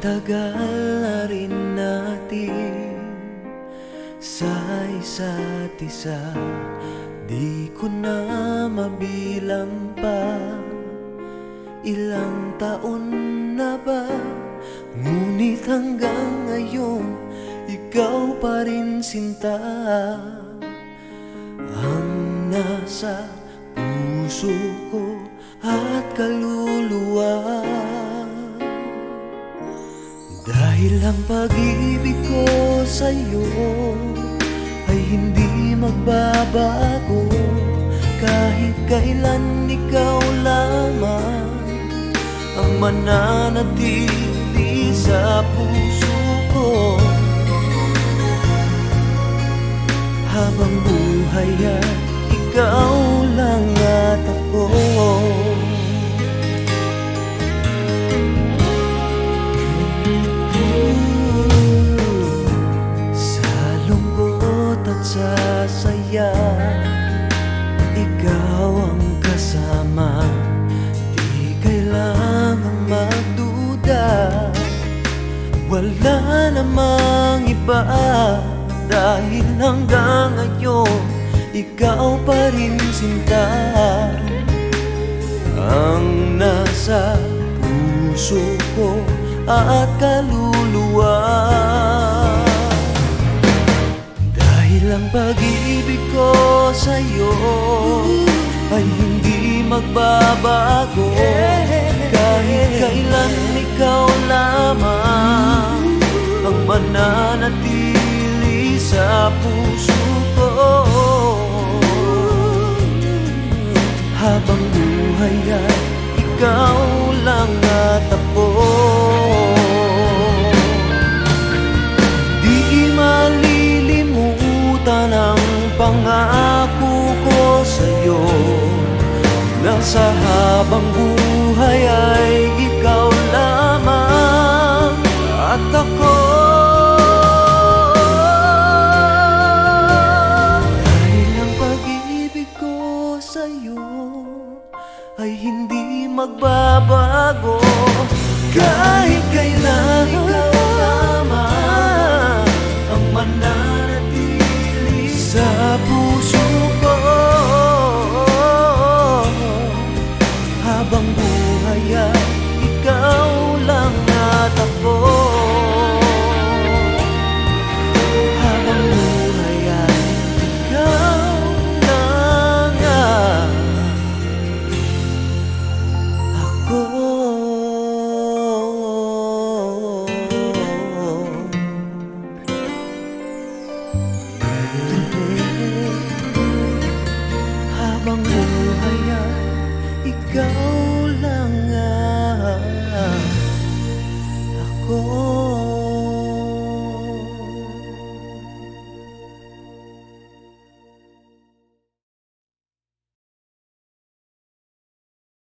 tagal na rin natin sa isa't isa, di ko na mabilang pa. Ilang taon na ba? Ngunit hanggang ngayon, ikaw pa rin sinta ang nasa puso ko at kaluluwa. Dahil ang pag-ibig ko sa'yo ay hindi magbabago, kahit kailan ikaw lamang ang mananatili sa puso ko. Habang buhay ay ikaw lang at ako. Sa lungkot at sa saya, ikaw ang kasama. Di kailangang magduda, wala namang iba. Dahil hanggang ngayon, ikaw pa rin sinta ang nasa puso ko at kaluluwa. Dahil ang pag-ibig ko sa'yo ay hindi magbabago, kahit kailan ikaw lamang ang mananatili sa puso ko. Habang buhay ay ikaw lang at ako. Di malilimutan ang pangako ko sa'yo, na sa habang buhay ay ikaw lamang at ako. Ay hindi magbabago, kahit kailan ikaw lamang ang mananatili sa puso ko. Habang buhay ay ikaw lang at ako. Habang buhay ay ikaw lang at habang buhay ay ikaw lang ako.